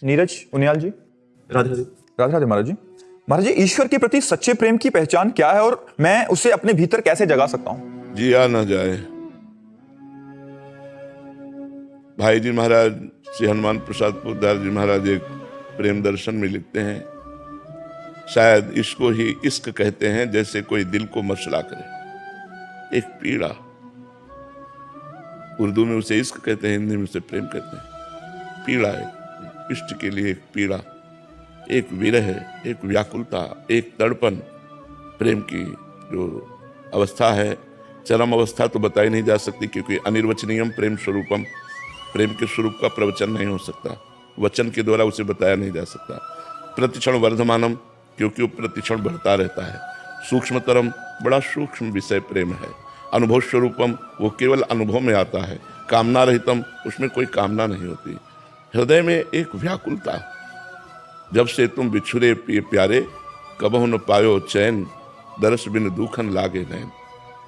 नीरज उनियाल जी। राधे राधे। राधे राधे महाराज जी। महाराज जी, ईश्वर के प्रति सच्चे प्रेम की पहचान क्या है और मैं उसे अपने भीतर कैसे जगा सकता हूँ? जिया न जाए। भाई जी महाराज श्री हनुमान प्रसाद पोद्दार जी महाराज एक प्रेम दर्शन में लिखते हैं, शायद इसको ही इश्क कहते हैं, जैसे कोई दिल को मसला करे। एक पीड़ा, उर्दू में उसे इश्क कहते हैं, हिंदी में उसे प्रेम कहते हैं। पीड़ा है इष्ट के लिए, एक पीड़ा, एक विरह, एक व्याकुलता, एक तड़पन। प्रेम की जो अवस्था है, चरम अवस्था तो बताई नहीं जा सकती, क्योंकि अनिर्वचनीयम प्रेम स्वरूपम, प्रेम के स्वरूप का प्रवचन नहीं हो सकता, वचन के द्वारा उसे बताया नहीं जा सकता। प्रतिक्षण वर्धमानम, क्योंकि वो प्रतिक्षण बढ़ता रहता है। सूक्ष्मतरम, बड़ा सूक्ष्म विषय प्रेम है। अनुभव स्वरूपम, वो केवल अनुभव में आता है। कामना रहितम, उसमें कोई कामना नहीं होती। हृदय में एक व्याकुलता, जब से तुम बिछुरे पिए प्यारे, कबहु न पायो चैन, दरस बिन दुखन लागे नैन।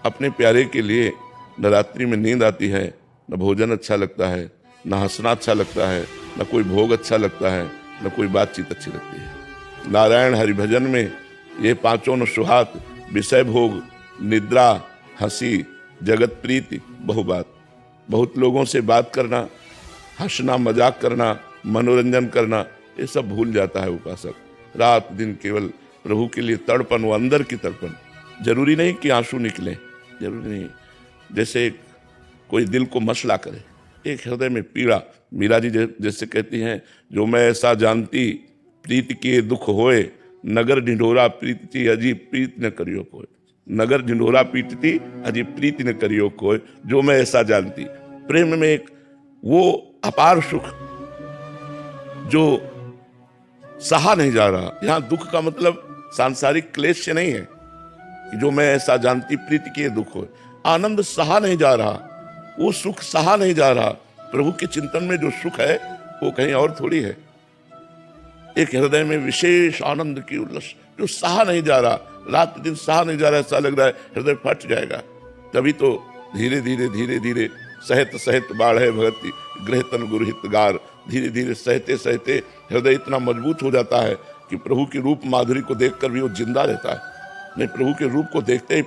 अपने प्यारे के लिए न रात्रि में नींद आती है, न भोजन अच्छा लगता है, न हंसना अच्छा लगता है, न कोई भोग अच्छा लगता है, न कोई बातचीत अच्छी लगती है। नारायण हरिभजन में ये पांचों न सुहात, विषय भोग, निद्रा, हंसी, जगत प्रीति, बहुबात। बहुत लोगों से बात करना, हंसना, मजाक करना, मनोरंजन करना, ये सब भूल जाता है उपासक। रात दिन केवल प्रभु के लिए तड़पन, वो अंदर की तड़पन। जरूरी नहीं कि आंसू निकले, जरूरी नहीं, जैसे कोई दिल को मसला करे, एक हृदय में पीड़ा। मीरा जी जैसे कहती हैं, जो मैं ऐसा जानती प्रीति किए दुख होए, नगर ढिंढोरा प्रीति अजीब प्रीति न करियो कोई। नगर ढिंढोरा पीटती अजीब प्रीति न करियो कोई, जो मैं ऐसा जानती। प्रेम में एक वो अपार सुख जो सहा नहीं जा रहा। यहां दुख का मतलब सांसारिक क्लेश से नहीं है कि जो मैं ऐसा जानती प्रीति किए दुख हो। आनंद सहा नहीं जा रहा, वो सुख सहा नहीं जा रहा। प्रभु के चिंतन में जो सुख है वो कहीं और थोड़ी है। एक हृदय में विशेष आनंद की उल्लास जो सहा नहीं जा रहा, रात दिन सहा नहीं जा रहा, ऐसा लग रहा है हृदय फट जाएगा। तभी तो धीरे धीरे धीरे धीरे सहत सहत बाढ़े भगति गृह तन गुरहित गार। धीरे धीरे सहते सहते हृदय इतना मजबूत हो जाता है कि प्रभु की रूप माधुरी को देखकर भी वो जिंदा रहता है। नहीं, प्रभु के रूप को देखते ही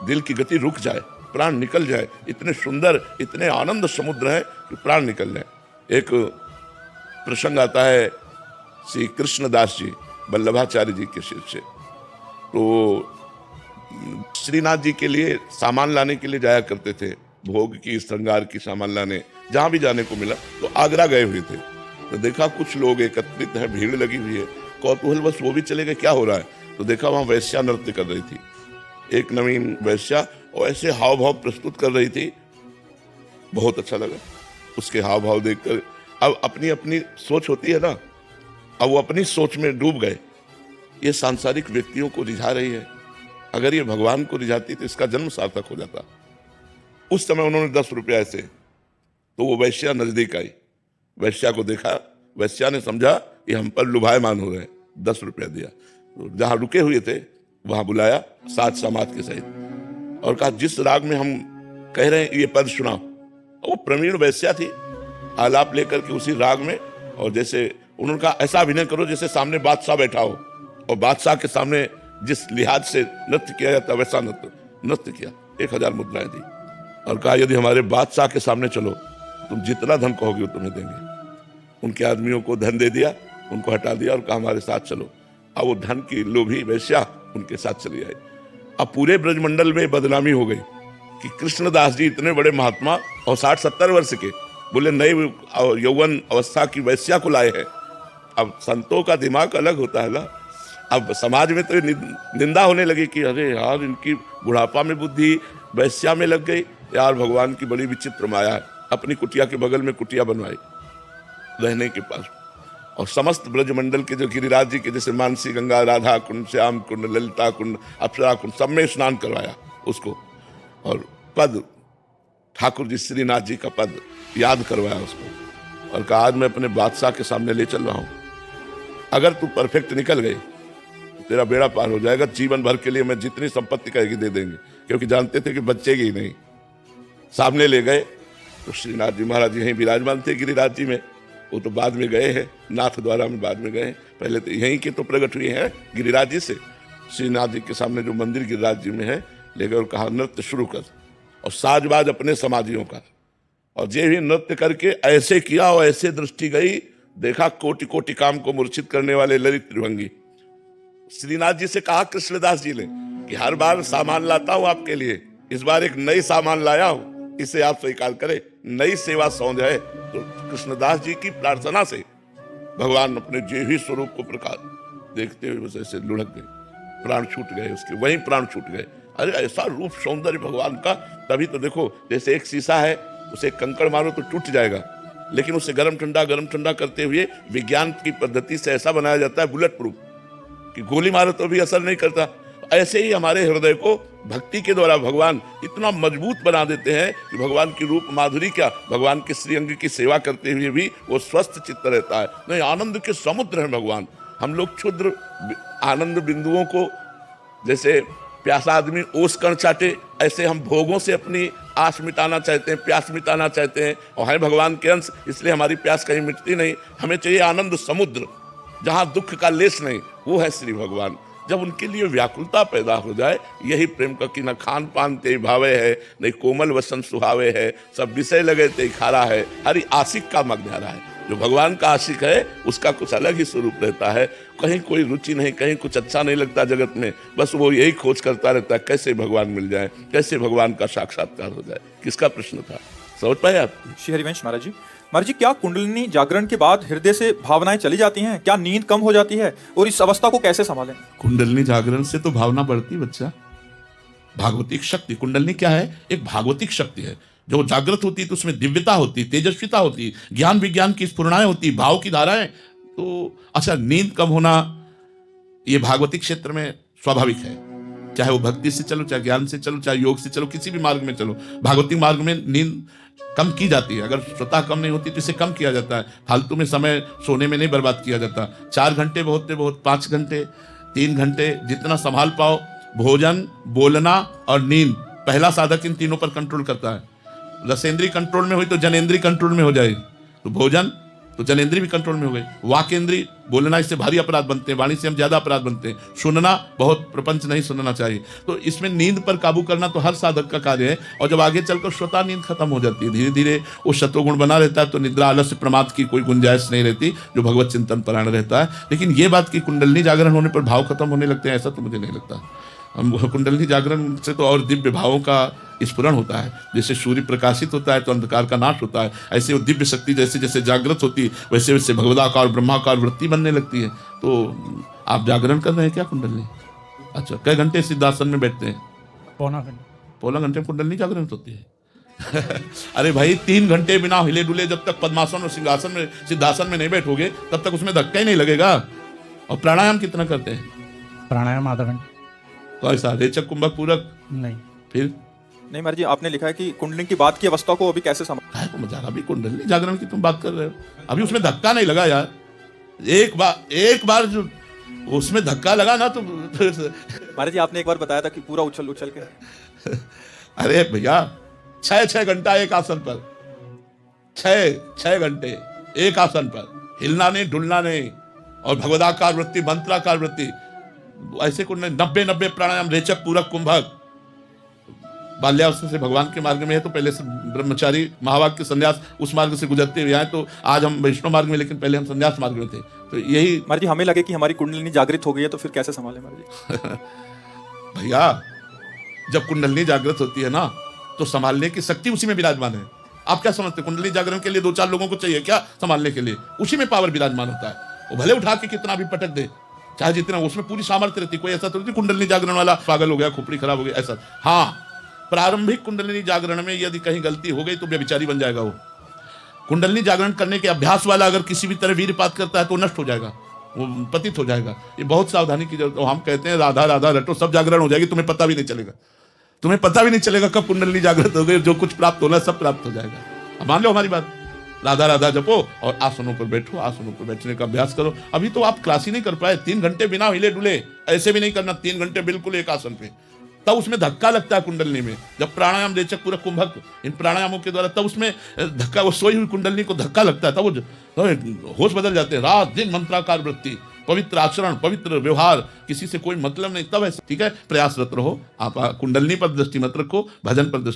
दिल की गति रुक जाए, प्राण निकल जाए। इतने सुंदर, इतने आनंद समुद्र है कि प्राण निकल जाए। एक प्रसंग आता है श्री कृष्णदास जी वल्लभाचार्य जी के शिष्य, तो श्रीनाथ जी के लिए सामान लाने के लिए जाया करते थे, भोग की, श्रृंगार की सामान लाने। जहां भी जाने को मिला तो आगरा गए हुए थे, तो देखा कुछ लोग एकत्रित हैं, भीड़ लगी हुई है। कौतूहल बस वो भी चले गए, क्या हो रहा है? तो देखा वहां वैश्या नृत्य कर रही थी, एक नवीन वैश्या, और ऐसे हाव भाव प्रस्तुत कर रही थी, बहुत अच्छा लगा उसके हाव भाव देखकर। अब अपनी अपनी सोच होती है ना, अब वो अपनी सोच में डूब गए। ये सांसारिक व्यक्तियों को रिझा रही है, अगर ये भगवान को रिझाती तो इसका जन्म सार्थक हो जाता। उस समय उन्होंने 10 रुपया ऐसे, तो वो वैश्या नजदीक आई, वैश्या को देखा, वैश्या ने समझा ये हम पर लुभायमान हो रहे हैं, 10 रुपया दिया। तो जहां रुके हुए थे वहां बुलाया साथ समाज के सहित, और कहा जिस राग में हम कह रहे हैं ये पद सुनाओ। वो प्रवीण वैश्या थी, आलाप लेकर के उसी राग में, और जैसे उन्होंने कहा ऐसा अभिनय करो जैसे सामने बादशाह बैठा हो, और बादशाह के सामने जिस लिहाज से नृत्य किया जाता वैसा नृत्य किया। 1000 मुद्राएं दी और कहा यदि हमारे बादशाह के सामने चलो, तुम जितना धन कहोगे वो तुम्हें देंगे। उनके आदमियों को धन दे दिया, उनको हटा दिया और कहा हमारे साथ चलो। अब वो धन की लोभी वैश्या उनके साथ चली आई। अब पूरे ब्रजमंडल में बदनामी हो गई कि कृष्णदास जी इतने बड़े महात्मा और 60-70 वर्ष के, बोले नए यौवन अवस्था की वैश्या को लाए हैं। अब संतों का दिमाग अलग होता है ना। अब समाज में तो निंदा होने लगी कि अरे यार इनकी बुढ़ापा में बुद्धि वैश्या में लग गई यार, भगवान की बड़ी विचित्र माया है। अपनी कुटिया के बगल में कुटिया बनवाई रहने के पास, और समस्त ब्रजमंडल के जो गिरिराज जी के जैसे मानसी गंगा, राधा कुंड, श्याम कुंड, ललिता कुंड, अप्सरा कुंड, सब में स्नान करवाया उसको, और पद ठाकुर जी श्रीनाथ जी का पद याद करवाया उसको, और कहा आज मैं अपने बादशाह के सामने ले चल रहा हूं, अगर तू परफेक्ट निकल गई तेरा बेड़ा पार हो जाएगा। जीवन भर के लिए मैं जितनी संपत्ति कहेगी दे देंगे, क्योंकि जानते थे कि बचेगी ही नहीं। सामने ले गए तो श्रीनाथ जी महाराज जी यहीं विराजमान थे गिरिराज जी में, वो तो बाद में गए हैं, नाथ द्वारा में बाद में गए हैं, पहले तो यहीं के तो प्रकट हुए हैं गिरिराज जी से। श्रीनाथ जी के सामने जो मंदिर गिरिराज जी में है, लेकर और कहा नृत्य शुरू कर, और साजबाज अपने समाजियों का, और ये भी नृत्य करके ऐसे किया और ऐसे दृष्टि गई, देखा कोटि कोटि काम को मूर्छित करने वाले ललित त्रिभंगी। श्रीनाथ जी से कहा कृष्णदास जी ने कि हर बार सामान लाता हूं आपके लिए, इस बार एक नई सामान लाया हूं, इसे आप स्वीकार करें, नई सेवा सौंध है। तो कृष्णदास जी की प्रार्थना से भगवान अपने जे ही स्वरूप को प्रकाश देखते हुए बस ऐसे लुढ़क गए, प्राण छूट गए उसके, वहीं प्राण छूट गए। अरे ऐसा रूप सौंदर्य भगवान का। तभी तो देखो, जैसे एक शीशा है, उसे कंकड़ मारो तो टूट जाएगा, लेकिन उसे गरम ठंडा करते हुए विज्ञान की पद्धति से ऐसा बनाया जाता है बुलेट प्रूफ कि गोली मारो तो भी असर नहीं करता। ऐसे ही हमारे हृदय को भक्ति के द्वारा भगवान इतना मजबूत बना देते हैं कि भगवान की रूप माधुरी क्या, भगवान के श्रीअंग की सेवा करते हुए भी वो स्वस्थ चित्त रहता है। नहीं, आनंद के समुद्र है भगवान। हम लोग क्षुद्र आनंद बिंदुओं को, जैसे प्यासा आदमी ओस कण चाटे, ऐसे हम भोगों से अपनी आस मिटाना चाहते हैं, प्यास मिटाना चाहते हैं, और है भगवान के अंश, इसलिए हमारी प्यास कहीं मिटती नहीं। हमें चाहिए आनंद समुद्र, जहां दुख का लेश नहीं, वो है श्री भगवान। जब उनके लिए व्याकुलता पैदा हो जाए, यही प्रेम का कि न खान पान ते भावे है, नहीं कोमल वसन सुहावे है, सब विषय लगे ते खारा है, हरि आशिक का मग्नारा है। जो भगवान का आशिक है उसका कुछ अलग ही स्वरूप रहता है, कहीं कोई रुचि नहीं, कहीं कुछ अच्छा नहीं लगता जगत में, बस वो यही खोज करता रहता है कैसे भगवान मिल जाए, कैसे भगवान का साक्षात्कार हो जाए। किसका प्रश्न था, समझ पाए आप? श्री हरिवंश महाराज जी, क्या कुंडलिनी जागरण के बाद हृदय से भावनाएं चली जाती हैं? क्या नींद कम हो जाती है? और इस अवस्था को कैसे संभालें? कुंडलिनी जागरण से तो भावना बढ़ती बच्चा। भागवतिक शक्ति, कुंडलिनी क्या है? एक भागवतिक शक्ति है। जो जागृत होती है तो उसमें दिव्यता होती, तेजस्विता होती, ज्ञान विज्ञान की स्फुरणाएं होती, भाव की धाराएं। तो अच्छा, नींद कम होना ये भागवतिक क्षेत्र में स्वाभाविक है, चाहे वो भक्ति से चलो, चाहे ज्ञान से चलो, चाहे योग से चलो, किसी भी मार्ग में चलो, भागवतिक मार्ग में नींद कम की जाती है। अगर स्वतः कम नहीं होती तो इसे कम किया जाता है, फालतू में समय सोने में नहीं बर्बाद किया जाता। 4 घंटे बहुत 5 घंटे, 3 घंटे, जितना संभाल पाओ। भोजन, बोलना और नींद, पहला साधक इन तीनों पर कंट्रोल करता है। रसेंद्री कंट्रोल में हुई तो जनेंद्री कंट्रोल में हो जाएगी। तो भोजन तो जनेंद्री भी कंट्रोल में हो गई। वाकेंद्री, बोलना, इससे भारी अपराध बनते हैं, वाणी से हम ज्यादा अपराध बनते हैं। सुनना, बहुत प्रपंच नहीं सुनना चाहिए। तो इसमें नींद पर काबू करना तो हर साधक का कार्य है। और जब आगे चलकर स्वतः नींद खत्म हो जाती है, धीरे धीरे वो शत्रुगुण बना रहता है, तो निद्रा, आलस्य, प्रमाद की कोई गुंजाइश नहीं रहती, जो भगवत चिंतन परायण रहता है। लेकिन ये बात की कुंडलिनी जागरण होने पर भाव खत्म होने लगते हैं, ऐसा तो मुझे नहीं लगता। हम कुंडलिनी जागरण से तो और दिव्य भावों का स्फुरण होता है। जैसे सूर्य प्रकाशित होता है तो अंधकार का नाश होता है, ऐसे वो दिव्य शक्ति जैसे जैसे जागृत होती, वैसे वैसे भगवदाकार ब्रह्माकार वृत्ति बनने लगती है। तो आप जागरण कर रहे हैं क्या कुंडलिनी? अच्छा, कई घंटे सिद्धासन में बैठते हैं? पौना घंटे में कुंडलिनी जागरण होती है। अरे भाई, 3 घंटे बिना हिले डुले जब तक पद्मासन और सिंहासन में, सिद्धासन में नहीं बैठोगे, तब तक उसमें धक्का ही नहीं लगेगा। और प्राणायाम कितना करते हैं? प्राणायाम आधा घंटा। तो ऐसा रेचक कुंभक पूरक नहीं। फिर नहीं महाराज जी, आपने लिखा है कि कुंडलिनी की बात की अवस्था को अभी कैसे संभालें? तो मजा, अभी कुंडलिनी जागरण की तुम बात कर रहे हो, अभी उसमें धक्का नहीं लगा यार। एक बार जो उसमें धक्का लगा ना तो महाराज जी, आपने एक बार बताया था कि पूरा उछल के अरे भैया, 6 घंटा एक आसन पर, 6 घंटे एक आसन पर, हिलना नहीं, डुलना नहीं, और भगवदाकार वृत्ति, मंत्राकार वृत्ति, ऐसे कुंडलिनी 90 प्राणायाम, रेचक, पूरक, कुंभक। बाल्यावस्था से भगवान के मार्ग में है तो पहले से ब्रह्मचारी, महावाक्य, संन्यास, उस मार्ग से गुजरते हुए आए। तो आज हम वैष्णव मार्ग में, लेकिन पहले हम संन्यास मार्ग में थे। तो यही महाराज जी, हमें लगे कि हमारी कुंडलिनी जागृत हो गई है, तो फिर कैसे संभालें महाराज जी? भैया, जब कुंडलिनी जागृत होती है ना, तो संभालने की शक्ति उसी में विराजमान है। आप क्या समझते हैं? कुंडलिनी जागरण के लिए 2-4 लोगों को चाहिए क्या संभालने के लिए? उसी में पावर विराजमान होता है। वो भले उठा के कितना भी पटक दे, चाहे जितना, उसमें पूरी सामर्थ्य रहती। कोई ऐसा तो नहीं कुंडलिनी जागरण वाला पागल हो गया, खोपड़ी खराब हो गई, ऐसा। हाँ, प्रारंभिक कुंडलिनी जागरण में यदि कहीं गलती हो गई तो व्यभिचारी बन जाएगा वो। कुंडलिनी जागरण करने के अभ्यास वाला अगर किसी भी तरह वीरपात करता है तो नष्ट हो जाएगा, वो पतित हो जाएगा। ये बहुत सावधानी की जरूरत है। हम कहते हैं राधा राधा रटो, सब जागरण हो जाएगी, तुम्हें पता भी नहीं चलेगा। तुम्हें पता भी नहीं चलेगा कब कुंडलिनी जागृत हो गई। जो कुछ प्राप्त होना सब प्राप्त हो जाएगा। अब मान लो हमारी बात, राधा राधा जपो और आसनों पर बैठो, आसनों पर बैठने का अभ्यास करो। अभी तो आप क्लास ही नहीं कर पाए, 3 घंटे बिना हिले डुले, ऐसे भी नहीं करना, 3 घंटे बिल्कुल एक आसन पे, तब उसमें धक्का लगता है कुंडलनी में। जब प्राणायाम रेचक पूरक कुंभक इन प्राणायामों के द्वारा तब उसमें धक्का, वो सोई हुई कुंडलनी को धक्का लगता है, तब वो होश बदल जाते हैं। रात दिन मंत्राकार वृत्ति, पवित्र आचरण, पवित्र व्यवहार, किसी से कोई मतलब नहीं, तब ऐसा। ठीक है, प्रयासरत रहो आप, कुंडलनी पर दृष्टि मत रखो, भजन पर दृष्टि